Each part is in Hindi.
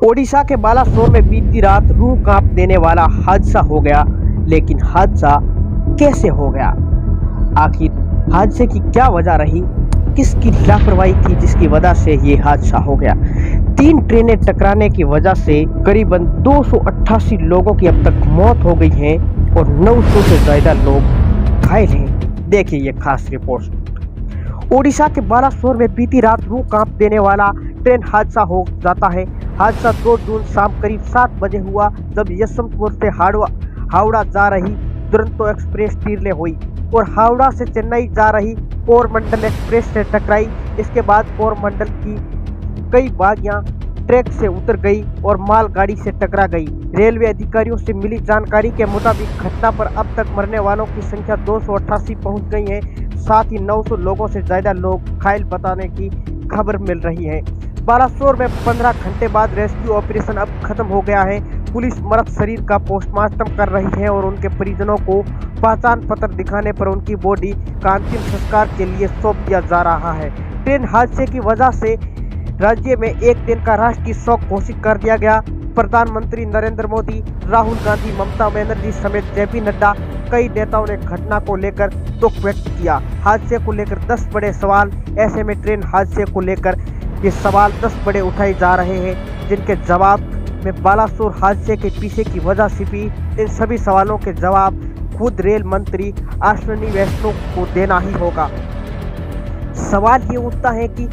ओडिशा के बालासोर में बीती रात रूह कांप देने वाला हादसा हो गया। लेकिन हादसा कैसे हो गया? आखिर हादसे की क्या वजह रही? किसकी लापरवाही थी जिसकी वजह से ये हादसा हो गया? 3 ट्रेनें टकराने की वजह से करीबन 288 लोगों की अब तक मौत हो गई है और 900 से ज्यादा लोग घायल हैं। देखिए ये खास रिपोर्ट। ओडिशा के बालासोर में बीती रात रूह कांप देने वाला ट्रेन हादसा हो जाता है। हादसा 2 जून शाम करीब 7 बजे हुआ, जब यशवंतपुर से हावड़ा जा रही दुरंतो एक्सप्रेस तीरले हुई और हावड़ा से चेन्नई जा रही कोरमंडल एक्सप्रेस से टकराई। इसके बाद कोरमंडल की कई बागियां ट्रैक से उतर गई और मालगाड़ी से टकरा गई। रेलवे अधिकारियों से मिली जानकारी के मुताबिक घटना पर अब तक मरने वालों की संख्या 288 पहुंच गई है। साथ ही 900 लोगों से ज्यादा लोग घायल बताने की खबर मिल रही है। बालासोर में 15 घंटे बाद रेस्क्यू ऑपरेशन अब खत्म हो गया है। पुलिस मृत शरीर का पोस्टमार्टम कर रही है और उनके परिजनों को पहचान पत्र दिखाने पर उनकी बॉडी का अंतिम संस्कार के लिए सौंप दिया जा रहा है। ट्रेन हादसे की वजह से राज्य में एक दिन का राष्ट्रीय शोक घोषित कर दिया गया। प्रधानमंत्री नरेंद्र मोदी, राहुल गांधी, ममता बनर्जी समेत जेपी नड्डा कई नेताओं ने घटना को लेकर दुख व्यक्त किया। हादसे को लेकर 10 बड़े सवाल, ऐसे में ट्रेन हादसे को लेकर ये सवाल 10 बड़े उठाए जा रहे हैं, जिनके जवाब में बालासोर हादसे के पीछे की वजह छिपी। इन सभी सवालों के जवाब खुद रेल मंत्री अश्विनी वैष्णव को देना ही होगा। सवाल ये उठता है कि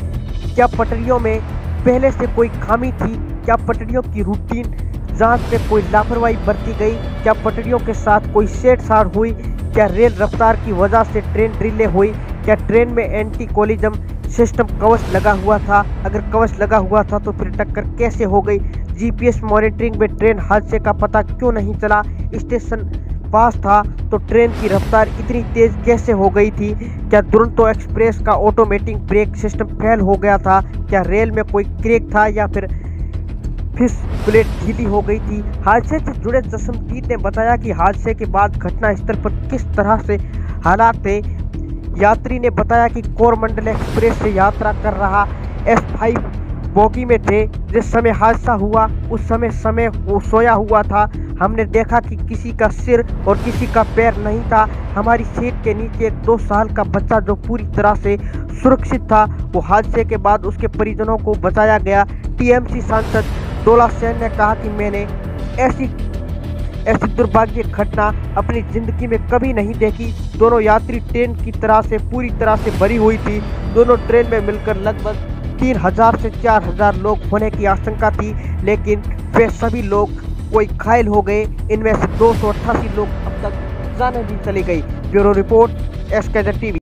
क्या पटरियों में पहले से कोई खामी थी? क्या पटरियों की रूटीन जांच में कोई लापरवाही बरती गई? क्या पटरियों के साथ कोई छेड़छाड़ हुई? क्या रेल रफ्तार की वजह से ट्रेन डिले हुई? क्या ट्रेन में एंटी कोलिजन सिस्टम कवच लगा हुआ था? अगर कवच लगा हुआ था तो फिर टक्कर कैसे हो गई? जीपीएस मॉनिटरिंग में ट्रेन हादसे का पता क्यों नहीं चला? स्टेशन पास था तो ट्रेन की रफ्तार इतनी तेज कैसे हो गई थी? क्या दुरंतो एक्सप्रेस का ऑटोमेटिक ब्रेक सिस्टम फेल हो गया था? क्या रेल में कोई क्रैक था या फिर फिश प्लेट ढीली हो गई थी? हादसे से जुड़े जसमदीद ने बताया कि हादसे के बाद घटना स्थल पर किस तरह से हालात थे। यात्री ने बताया कि कोरमंडल एक्सप्रेस से यात्रा कर रहा S5 बोगी में थे जिस समय हादसा हुआ। उस समय वो सोया हुआ था। हमने देखा कि किसी का सिर और किसी का पैर नहीं था। हमारी सीट के नीचे एक 2 साल का बच्चा जो पूरी तरह से सुरक्षित था, वो हादसे के बाद उसके परिजनों को बचाया गया। टीएमसी सांसद डोला सेन ने कहा कि मैंने ऐसी दुर्भाग्य घटना अपनी जिंदगी में कभी नहीं देखी। दोनों यात्री ट्रेन की तरह से पूरी तरह से भरी हुई थी। दोनों ट्रेन में मिलकर लगभग 3000 से 4000 लोग होने की आशंका थी, लेकिन वे सभी लोग कोई घायल हो गए। इनमें से 288 लोग अब तक जाने भी चली गई। Bureau report, SKZ TV.